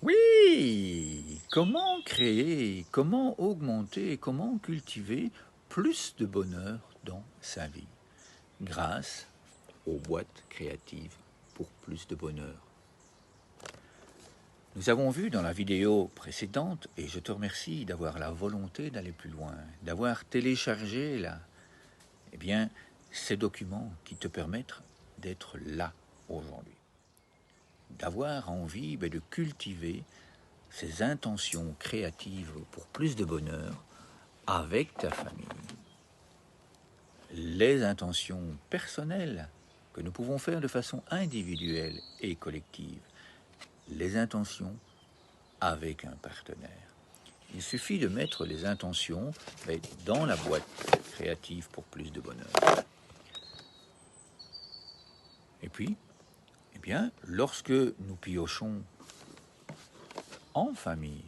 Oui, comment créer, comment augmenter, comment cultiver plus de bonheur dans sa vie grâce aux boîtes créatives pour plus de bonheur. Nous avons vu dans la vidéo précédente, et je te remercie d'avoir la volonté d'aller plus loin, d'avoir téléchargé là, ces documents qui te permettent d'être là aujourd'hui, d'avoir envie de cultiver ces intentions créatives pour plus de bonheur avec ta famille. Les intentions personnelles que nous pouvons faire de façon individuelle et collective. Les intentions avec un partenaire. Il suffit de mettre les intentions dans la boîte créative pour plus de bonheur. Et puis, lorsque nous piochons en famille,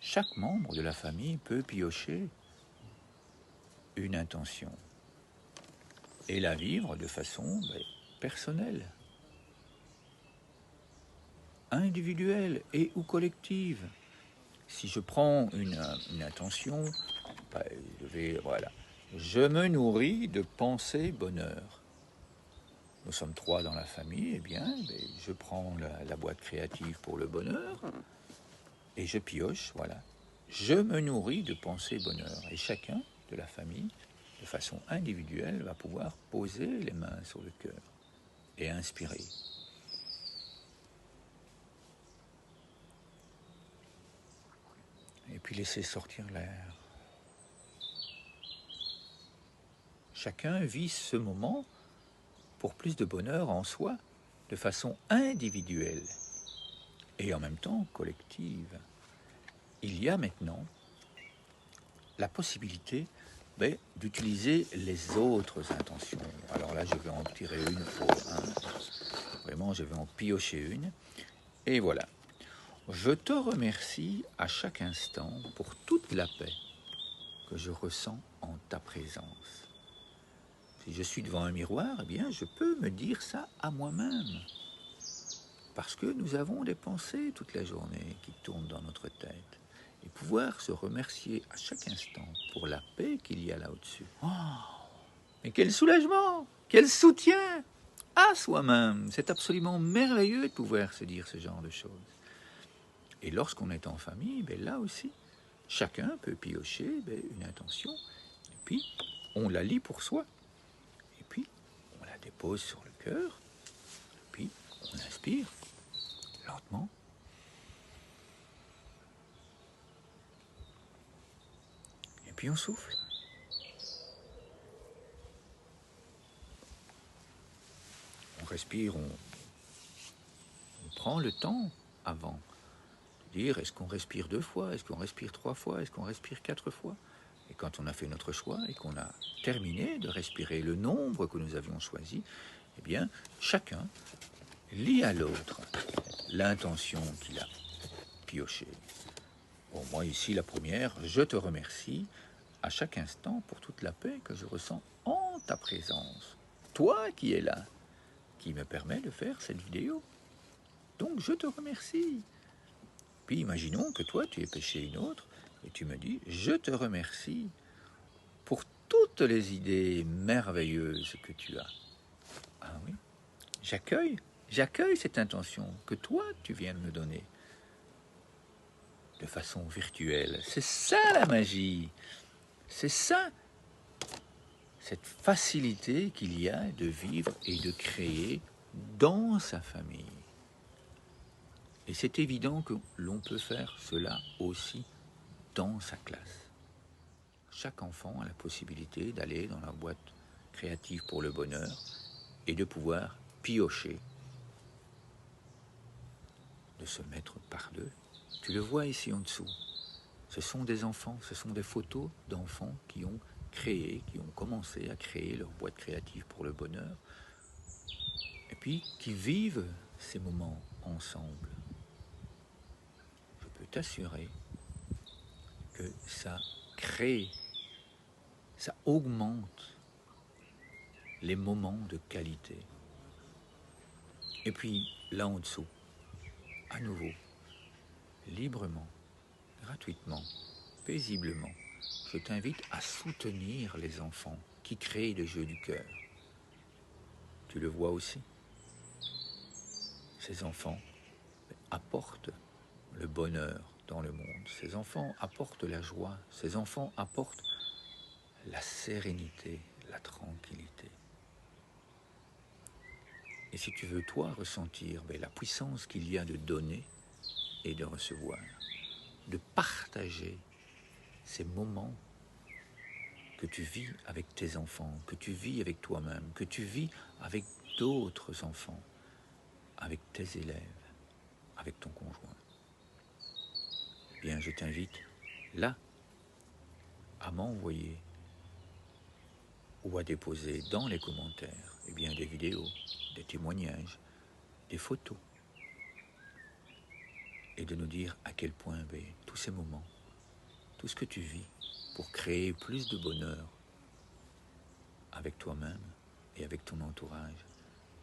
chaque membre de la famille peut piocher une intention et la vivre de façon personnelle, individuelle et ou collective. Si je prends une intention, je me nourris de pensées bonheur. Nous sommes 3 dans la famille, je prends la boîte créative pour le bonheur et je pioche, je me nourris de pensées bonheur. Et chacun de la famille, de façon individuelle, va pouvoir poser les mains sur le cœur et inspirer. Et puis laisser sortir l'air. Chacun vit ce moment pour plus de bonheur en soi, de façon individuelle et en même temps collective. Il y a maintenant la possibilité d'utiliser les autres intentions. Alors là, je vais en tirer une pour un. Vraiment, je vais en piocher une. Et voilà. Je te remercie à chaque instant pour toute la paix que je ressens en ta présence. Si je suis devant un miroir, je peux me dire ça à moi-même. Parce que nous avons des pensées toute la journée qui tournent dans notre tête. Et pouvoir se remercier à chaque instant pour la paix qu'il y a là au-dessus. Oh, mais quel soulagement, quel soutien à soi-même. C'est absolument merveilleux de pouvoir se dire ce genre de choses. Et lorsqu'on est en famille, là aussi, chacun peut piocher une intention. Et puis, on la lit pour soi. Et puis, on la dépose sur le cœur. Et puis, on inspire lentement. Et puis, on souffle. On respire, on prend le temps avant de dire est-ce qu'on respire 2 fois, est-ce qu'on respire 3 fois, est-ce qu'on respire 4 fois. Et quand on a fait notre choix et qu'on a terminé de respirer le nombre que nous avions choisi, chacun lit à l'autre l'intention qu'il a piochée. Bon, moi ici, la première, je te remercie à chaque instant pour toute la paix que je ressens en ta présence. Toi qui es là, qui me permet de faire cette vidéo. Donc je te remercie. Puis imaginons que toi tu aies pêché une autre et tu me dis je te remercie pour toutes les idées merveilleuses que tu as. Ah oui, j'accueille cette intention que toi tu viens de me donner de façon virtuelle. C'est ça la magie, c'est ça cette facilité qu'il y a de vivre et de créer dans sa famille. Et c'est évident que l'on peut faire cela aussi dans sa classe. Chaque enfant a la possibilité d'aller dans la boîte créative pour le bonheur et de pouvoir piocher, de se mettre par deux. Tu le vois ici en dessous. Ce sont des enfants, ce sont des photos d'enfants qui ont créé, qui ont commencé à créer leur boîte créative pour le bonheur et puis qui vivent ces moments ensemble. Je peux t'assurer que ça crée, ça augmente les moments de qualité. Et puis là en dessous, à nouveau, librement, gratuitement, paisiblement. Je t'invite à soutenir les enfants qui créent le jeu du cœur. Tu le vois aussi. Ces enfants apportent le bonheur dans le monde. Ces enfants apportent la joie. Ces enfants apportent la sérénité, la tranquillité. Et si tu veux, toi, ressentir la puissance qu'il y a de donner et de recevoir, de partager ces moments que tu vis avec tes enfants, que tu vis avec toi-même, que tu vis avec d'autres enfants, avec tes élèves, avec ton conjoint, eh bien, je t'invite là à m'envoyer ou à déposer dans les commentaires des vidéos, des témoignages, des photos, et de nous dire à quel point tous ces moments, tout ce que tu vis pour créer plus de bonheur avec toi-même et avec ton entourage,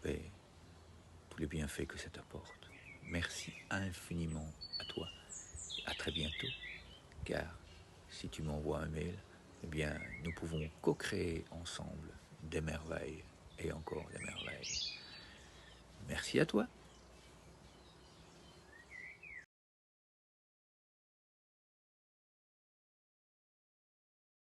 tous les bienfaits que ça t'apporte. Merci infiniment à toi. À très bientôt, car si tu m'envoies un mail, nous pouvons co-créer ensemble des merveilles et encore des merveilles. Merci à toi.